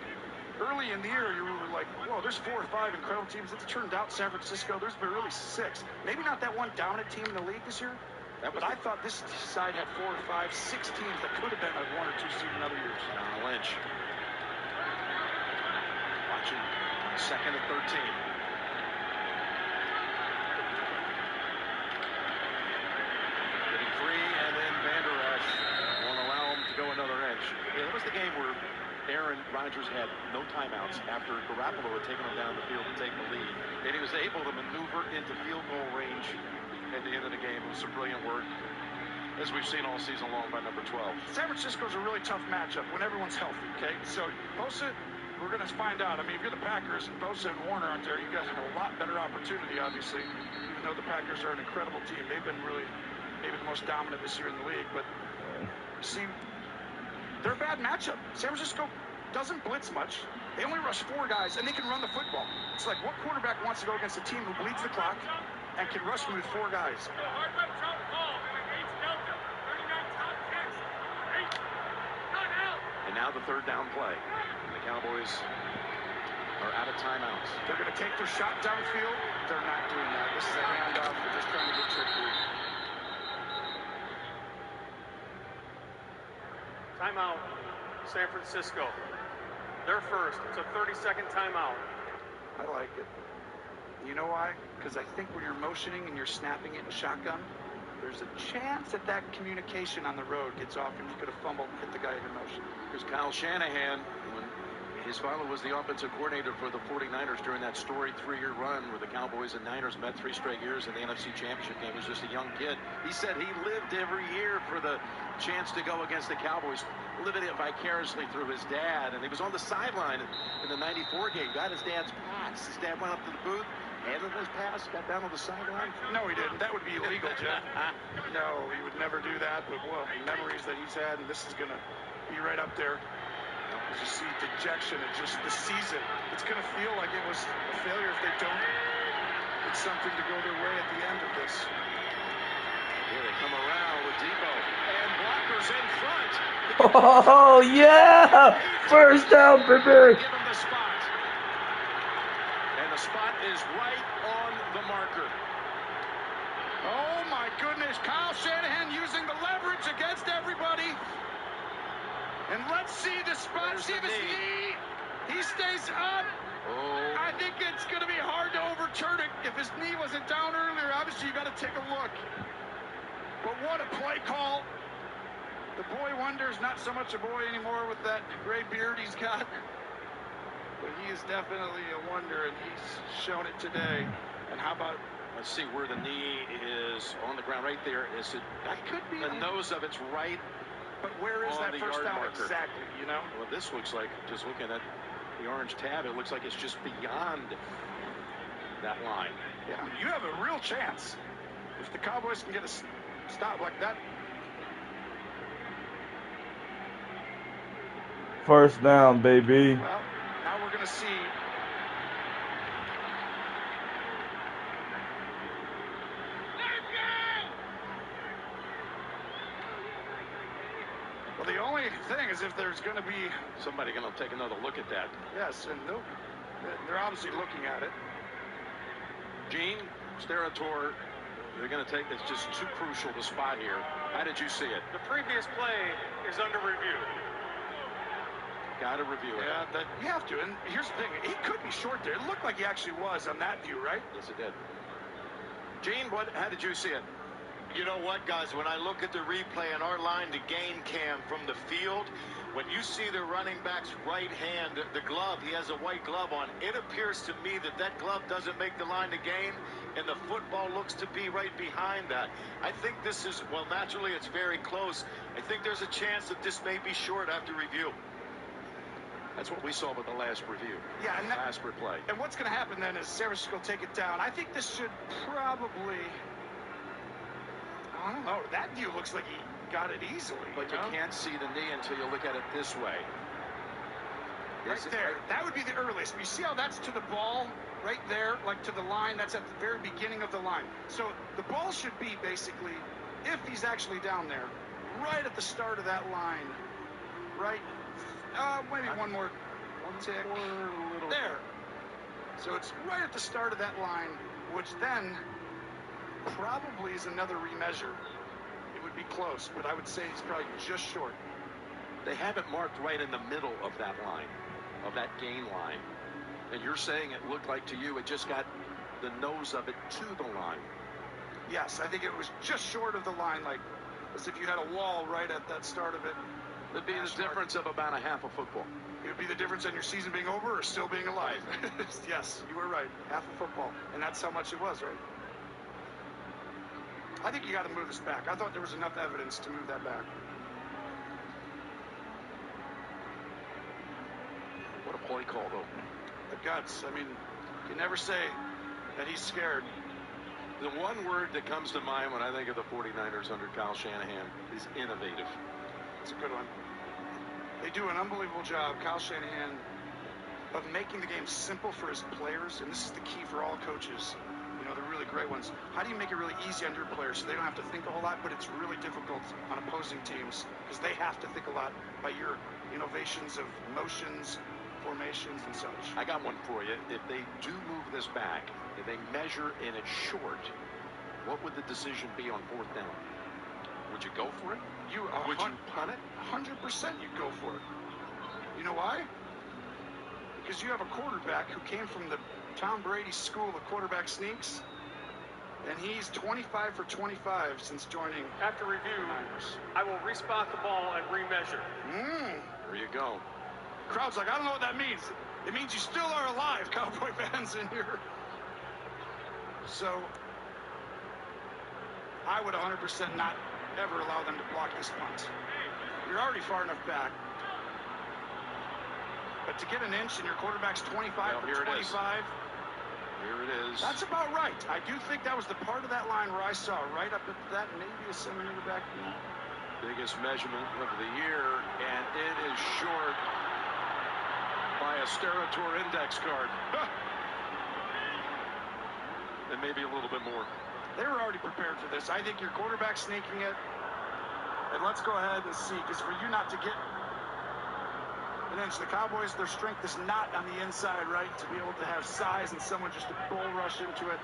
early in the year, you were like, whoa, there's 4 or 5 incredible teams. It's turned out San Francisco, there's been really 6. Maybe not that one dominant team in the league this year, but I thought this side had 4 or 5, 6 teams that could have been a 1 or 2 seed in other years.
Lynch. Watching 2nd and 13. Getting free, and then Van Der Esch won't allow him to go another inch. Yeah, that was the game where Aaron Rodgers had no timeouts after Garoppolo had taken him down the field to take the lead. And he was able to maneuver into field goal range at the end of the game. It was some brilliant work, as we've seen all season long, by number 12.
San Francisco's a really tough matchup when everyone's healthy, okay? So, Bosa, we're going to find out. I mean, if you're the Packers and Bosa and Warner aren't there, you got a lot better opportunity, obviously, even though the Packers are an incredible team. They've been really maybe the most dominant this year in the league. But, see, they're a bad matchup. San Francisco doesn't blitz much. They only rush 4 guys, and they can run the football. It's like, what quarterback wants to go against a team who bleeds the clock and can rush them with 4 guys?
And now the 3rd down play. The Cowboys are out of timeouts.
They're going to take their shot downfield. They're not doing that. This is a handoff. They're just trying to get tricky.
Timeout, San Francisco. They're first. It's a 30-second timeout.
I like it. You know why? Because I think when you're motioning and you're snapping it in shotgun, there's a chance that that communication on the road gets off and you could have fumbled and hit the guy in motion.
Here's Kyle Shanahan, when his father was the offensive coordinator for the 49ers during that storied 3-year run where the Cowboys and Niners met 3 straight years in the NFC Championship game. He was just a young kid. He said he lived every year for the chance to go against the Cowboys, living it vicariously through his dad. And he was on the sideline in the 94 game, got his dad's pass. His dad went up to the booth, handed his pass, got down on the sideline.
No, he didn't. That would be illegal, Jeff. No, he would never do that. But, well, memories that he's had, and this is going to be right up there. As you see dejection and just the season, it's going to feel like it was a failure if they don't get something to go their way at the end of this.
Here they come around with Debo, and blockers in front.
Oh, yeah! First down, baby!
Give him the spot. And the spot is right on the marker.
Oh, my goodness. Kyle Shanahan using the leverage against everybody. And let's see the spot.
There's
see
the
if his knee. He stays up.
Oh.
I think it's going to be hard to overturn it. If his knee wasn't down earlier, obviously you got to take a look. But what a play call. The boy wonder is not so much a boy anymore with that gray beard he's got. But he is definitely a wonder, and he's shown it today. And how about...
Let's see where the knee is on the ground right there. Is it?
That could be...
The nose of it's right.
But where is that first down
marker.
exactly, you know?
Well, this looks like, just looking at the orange tab, it looks like it's just beyond that line.
Yeah, you have a real chance. If the Cowboys can get a stop like that.
First down, baby.
Well, now we're going to see. Well, the only thing is if there's going to be...
Somebody going to take another look at that.
Yes, and they're obviously looking at it.
Gene, Sterator, they're going to take, it's just too crucial, the spot here. How did you see it?
The previous play is under review.
Got to review it.
Yeah, you have to. And here's the thing. He could be short there. It looked like he actually was on that view, right?
Yes, it did. Gene, how did you see it?
You know what, guys? When I look at the replay and our line to gain cam from the field, when you see the running back's right hand, the glove, he has a white glove on, it appears to me that that glove doesn't make the line to gain, and the football looks to be right behind that. I think this is, well, naturally it's very close. I think there's a chance that this may be short after review.
That's what we saw with the last review.
Yeah, and
last replay.
And what's going to happen then is San Francisco will take it down. I think this should probably, I don't know, that view looks like he got it easily.
But you can't see the knee until you look at it this way.
Right there. That would be the earliest. You see how that's to the ball right there, like to the line? That's at the very beginning of the line. So the ball should be basically, if he's actually down there, right at the start of that line. Right? Maybe one more tick. There. So it's right at the start of that line, which then probably is another remeasure. It would be close, but I would say it's probably just short.
They have it marked right in the middle of that line, of that gain line. And you're saying it looked like to you, it just got the nose of it to the line.
Yes, I think it was just short of the line, like as if you had a wall right at that start of it.
It'd be the difference of about a half a football.
It would be the difference in your season being over or still being alive. Yes, you were right. Half a football. And that's how much it was, right? I think you got to move this back. I thought there was enough evidence to move that back.
What a play call, though.
The guts. I mean, you can never say that he's scared.
The one word that comes to mind when I think of the 49ers under Kyle Shanahan is innovative.
It's a good one. They do an unbelievable job, Kyle Shanahan, of making the game simple for his players, and this is the key for all coaches. You know, the really great ones. How do you make it really easy on your players so they don't have to think a whole lot, but it's really difficult on opposing teams because they have to think a lot by your innovations of motions, formations, and such.
I got one for you. If they do move this back, if they measure and it's short, what would the decision be on fourth down? Would you go for it? Would you punt it?
100% you'd go for it. You know why? Because you have a quarterback who came from the Tom Brady school of quarterback sneaks, and he's 25 for 25 since joining.
After review, I will respot the ball and remeasure.
There you go.
Crowd's like, I don't know what that means. It means you still are alive, Cowboy fans in here. So I would 100% not ever allow them to block this punt. You're already far enough back. But to get an inch and your quarterback's 25 for 25.
Here it is.
That's about right. I do think that was the part of that line where I saw right up at that, maybe a centimeter back.
Biggest measurement of the year, and it is short by a Sterator index card. And maybe a little bit more.
They were already prepared for this. I think your quarterback's sneaking it. And let's go ahead and see, because for you not to get an inch, the Cowboys, their strength is not on the inside, right? To be able to have size and someone just to bull rush into it.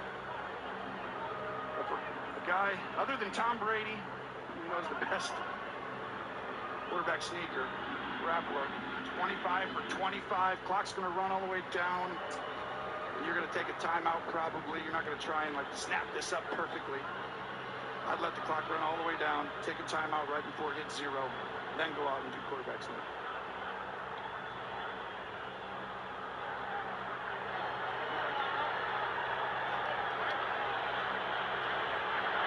But for a guy, other than Tom Brady, who knows the best quarterback sneaker, Garoppolo, 25 for 25. Clock's going to run all the way down. And you're going to take a timeout probably. You're not going to try and like snap this up perfectly. I'd let the clock run all the way down, take a timeout right before it hits 0, then go out and do quarterback sneak.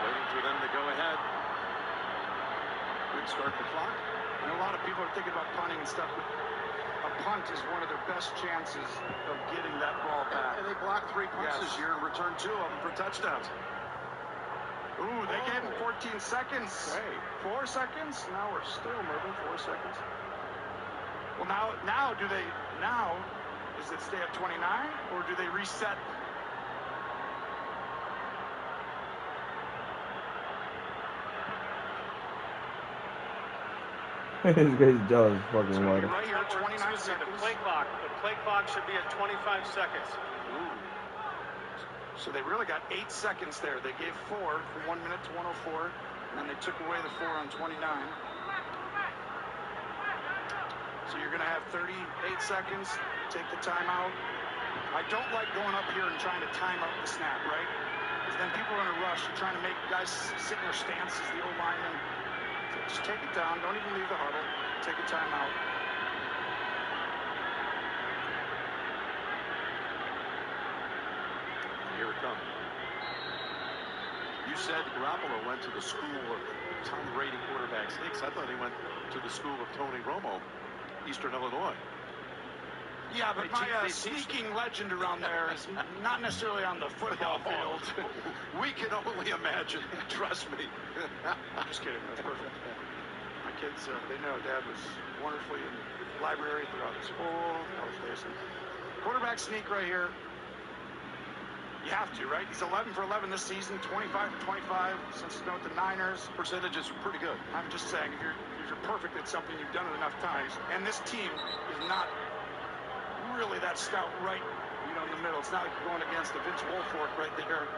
Waiting for them to go ahead. Good start the clock.
And a lot of people are thinking about punting and stuff, but a punt is one of their best chances of getting that ball back.
And they blocked 3 punts this year and returned 2 of them for touchdowns.
Ooh, they gave him 14 seconds.
Hey.
4 seconds? Now we're still moving 4 seconds. Well, now does it stay at 29 or do they reset?
This guy's jaw is fucking wide.
Right here at 29 seconds.
The play clock should be at 25 seconds.
Ooh.
So they really got 8 seconds there. They gave 4 from 1 minute to 104, and then they took away the 4 on 29. So you're going to have 38 seconds. Take the timeout. I don't like going up here and trying to time up the snap, right? Because then people are in a rush. You're trying to make guys sit in their stances, the old linemen. So just take it down. Don't even leave the huddle. Take a timeout.
Here it comes. You said Garoppolo went to the school of Tom Brady quarterback sneaks. I thought he went to the school of Tony Romo, Eastern Illinois.
Yeah, but my sneaking legend around there is not necessarily on the football field.
We can only imagine. Trust me.
I'm just kidding. That's perfect. My kids, they know Dad was wonderfully in the library throughout his whole college days. Quarterback sneak right here. You have to, right? He's 11 for 11 this season, 25 for 25 since he's been with the Niners.
Percentages are pretty good.
I'm just saying, if you're perfect at something, you've done it enough times. And this team is not really that stout right, in the middle. It's not like you're going against the Vince Wilfork right there.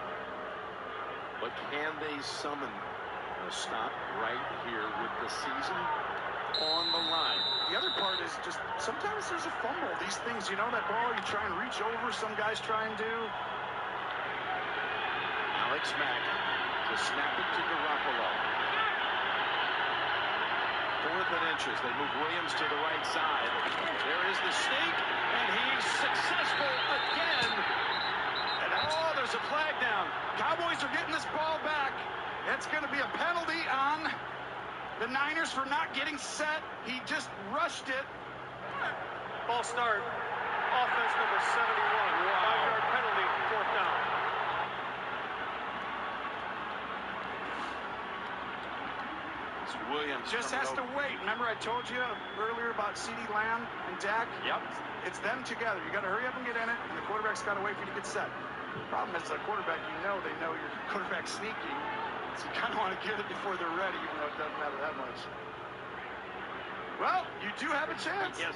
But can they summon a stop right here with the season on the line?
The other part is just sometimes there's a fumble. These things, that ball, you try and reach over, some guys try and do.
Alex Mack to snap it to Garoppolo. 4th and inches. They move Williams to the right side. There is the sneak, and he's successful again. And there's a flag down.
Cowboys are getting this ball back. It's going to be a penalty on the Niners for not getting set. He just rushed it.
Ball start. Offense number 71. 5-yard penalty, 4th down.
Williams
just has to wait. Remember I told you earlier about CeeDee Lamb and Dak?
Yep.
It's them together. You got to hurry up and get in it, and the quarterback's got to wait for you to get set. The problem is the quarterback, they know your quarterback's sneaking, so you kind of want to get it before they're ready, even though it doesn't matter that much. Well, you do have a chance.
Yes.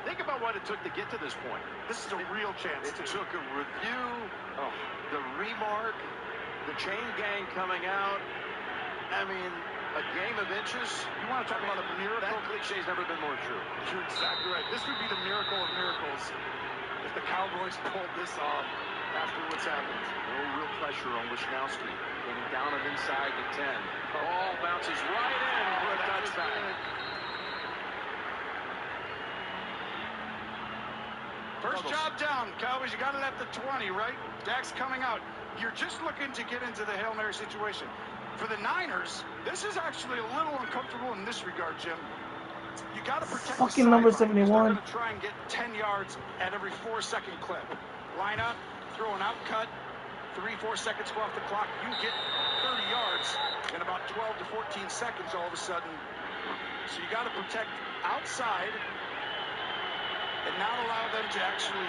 Think about what it took to get to this point.
This is a real chance.
It took a review, the remark, the chain gang coming out. I mean, a game of inches.
You want to talk about a miracle?
That cliché's never been more true.
You're exactly right. This would be the miracle of miracles if the Cowboys pulled this off after what's happened.
No real pressure on Wisnowski. Getting down and inside the 10. Ball bounces right in for a touchback.
First job down, Cowboys. You got it at the 20, right? Dak's coming out. You're just looking to get into the Hail Mary situation. For the Niners, this is actually a little uncomfortable in this regard, Jim. You got to protect
fucking
the
number
sideline,
71.
They're going to try and get 10 yards at every 4-second clip. Line up, throw an out cut, 3-4 seconds go off the clock. You get 30 yards in about 12 to 14 seconds all of a sudden. So you got to protect outside and not allow them to actually.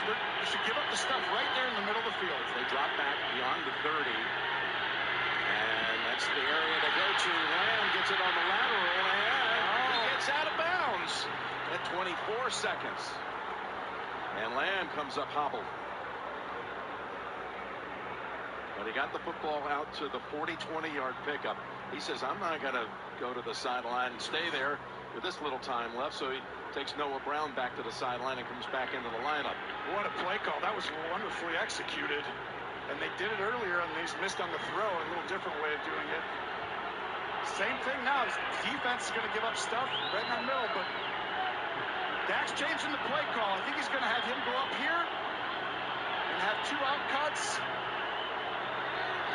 You should give up the stuff right there in the middle of the field.
They drop back beyond the 30. And that's the area to go to. Lamb gets it on the lateral, and he gets out of bounds at 24 seconds. And Lamb comes up hobbled. But he got the football out to the 40, 20-yard pickup. He says, I'm not going to go to the sideline and stay there with this little time left. So he takes Noah Brown back to the sideline and comes back into the lineup.
What a play call. That was wonderfully executed. And they did it earlier, and they missed on the throw. A little different way of doing it. Same thing now. The defense is going to give up stuff right in the middle, but Dak's changing the play call. I think he's going to have him go up here and have 2 out cuts.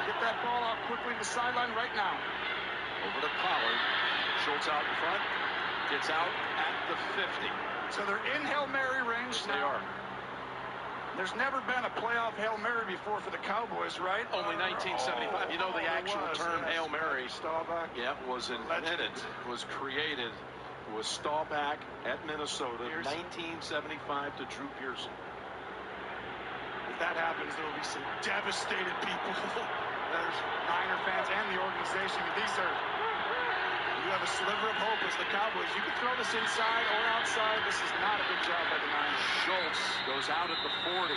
Get that ball out quickly to the sideline right now.
Over to Pollard. Schultz out in front. Gets out at the 50.
So they're in Hail Mary range
yes,
now.
They are.
There's never been a playoff Hail Mary before for the Cowboys, right?
Only 1975. You know the actual term Hail Mary.
Staubach.
Yeah, was invented, was created, was Staubach at Minnesota, 1975 to Drew Pearson.
If that happens, there will be some devastated people. There's Niner fans and the organization. These are, you have a a sliver of hope as the Cowboys. You can throw this inside or outside. This is not a good job by the Niners.
Schultz goes out at the 40,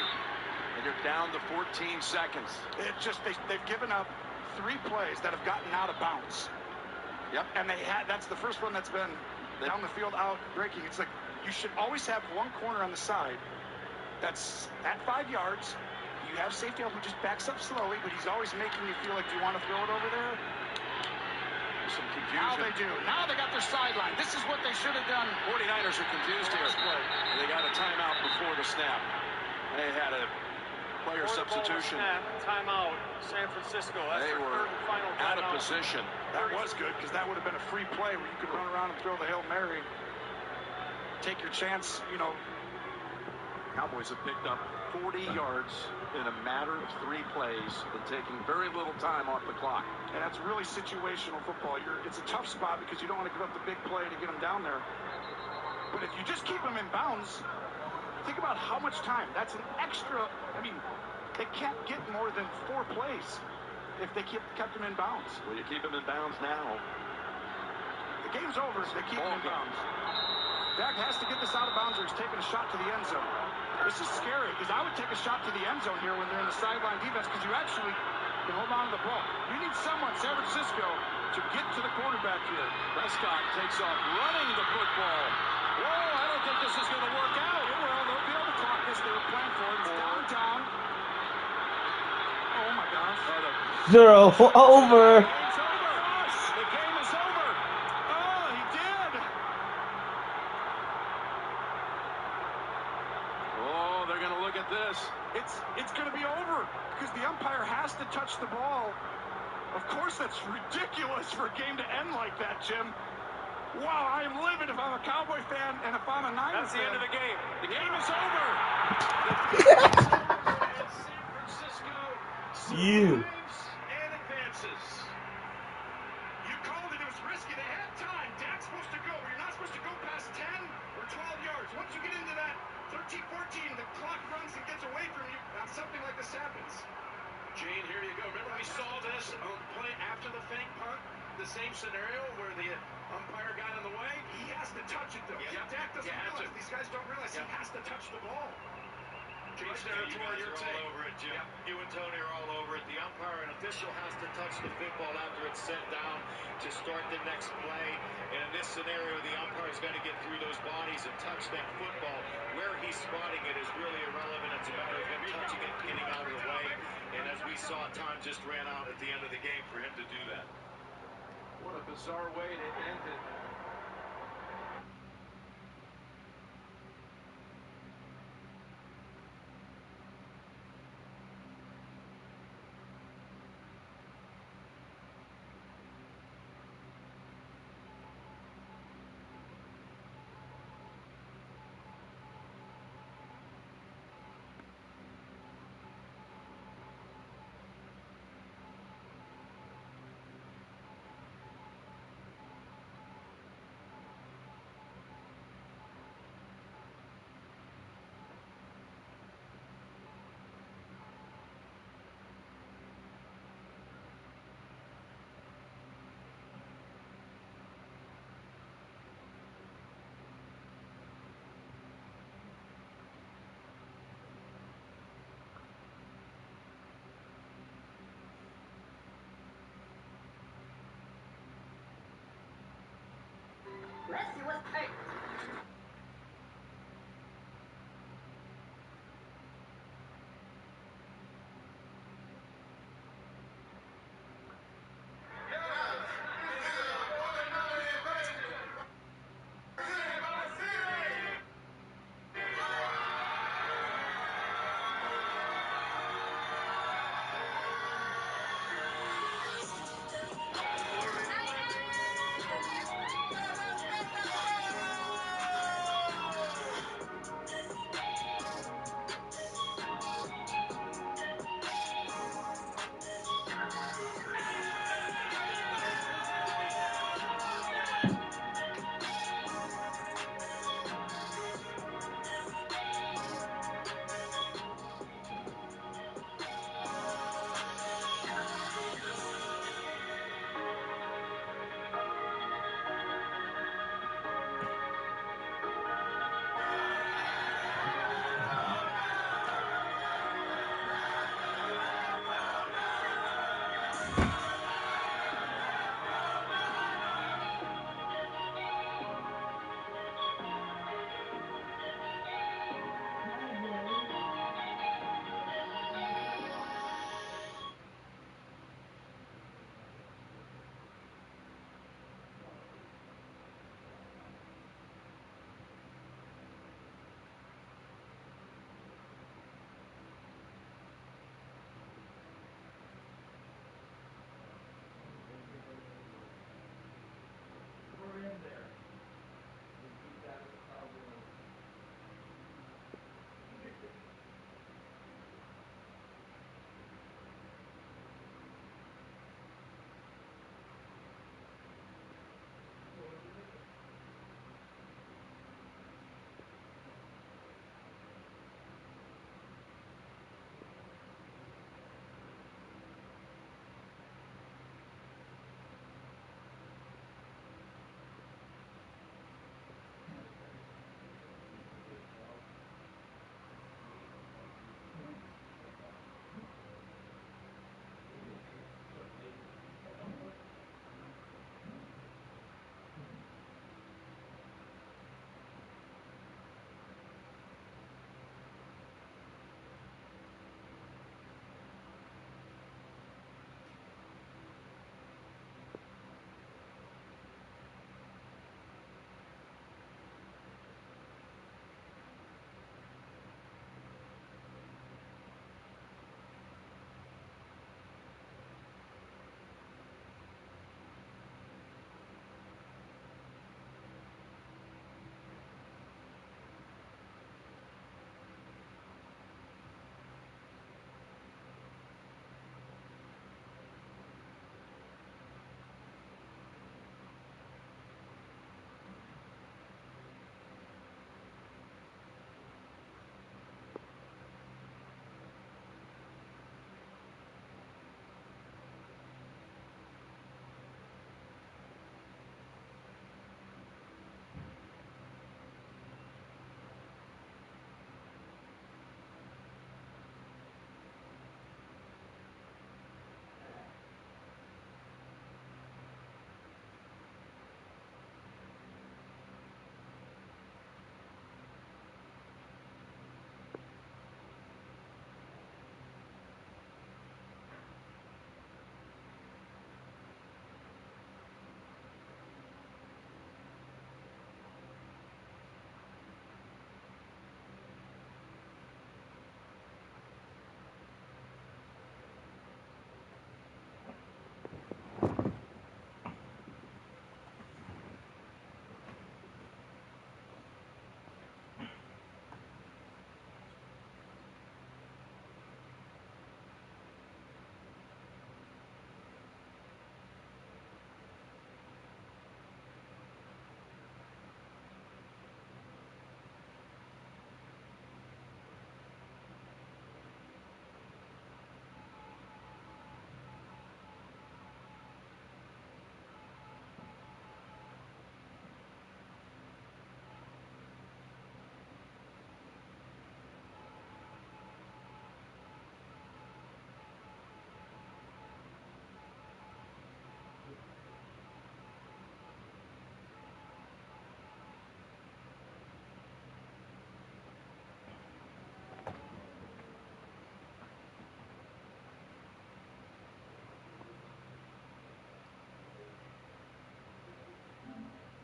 and you're down to 14 seconds.
It just they've given up 3 plays that have gotten out of bounds.
Yep.
And that's the first one that's been down the field out breaking. It's like you should always have one corner on the side that's at 5 yards. You have safety who just backs up slowly, but he's always making you feel like, do you want to throw it over there?
Some confusion.
Now they do. Now they got their sideline. This is what they should have done.
49ers are confused here. They got a timeout before the snap. They had a player substitution.
Timeout, San Francisco. That's
they were
third and final
out of
timeout.
position.
That was good because that would have been a free play where you could run around and throw the Hail Mary. Take your chance, you know.
Cowboys have picked up 40 yards in a matter of 3 plays and taking very little time off the clock.
And that's really situational football. It's a tough spot because you don't want to give up the big play to get them down there. But if you just keep them in bounds, think about how much time. That's an extra. I mean, they can't get more than 4 plays if they kept them in bounds.
Well, you keep them in bounds now.
The game's over if they keep them in bounds. Dak has to get this out of bounds or he's taking a shot to the end zone. This is scary because I would take a shot to the end zone here when they're in the sideline defense because you actually can hold on to the ball. You need someone, San Francisco, to get to the quarterback here.
Prescott takes off running the football. Whoa, I don't think this is going to work out.
Well, they'll be able to clock this. They were playing for it. It's downtown. Oh, my gosh.
0 over.
It's over. The game is over. Oh, he did.
Oh, they're going to look at this.
It's going to be over because the umpire has to touch the ball. Of course, that's ridiculous for a game to end like that, Jim. Wow, I am livid if I'm a Cowboy fan and if I'm a Niners fan.
That's the end of the game.
The game is over.
San Francisco
You.
and advances.
You called it. It was risky. They had time. Dak's supposed to go, but you're not supposed to go past 10 or 12 yards. Once you get into that 13, 14, the clock runs and gets away from you. Now something like this happens.
Gene, here you go. Remember we saw this on play after the fake punt? The same scenario where the umpire got in the way?
He has to touch it, though.
Yeah.
Dak doesn't realize. These guys don't realize he has to touch the ball.
Gene territory, your take.
All over it, Jim. You and Tony are all over it. The umpire and official has to touch the football after it's set down to start the next play. And in this scenario, the umpire's got to get through those bodies and touch that football. Where he's spotting it is really irrelevant. It's a matter of him touching it and getting out of the way. And as we saw, time just ran out at the end of the game for him to do that.
What a bizarre way to end it.
Let's see what. Hey,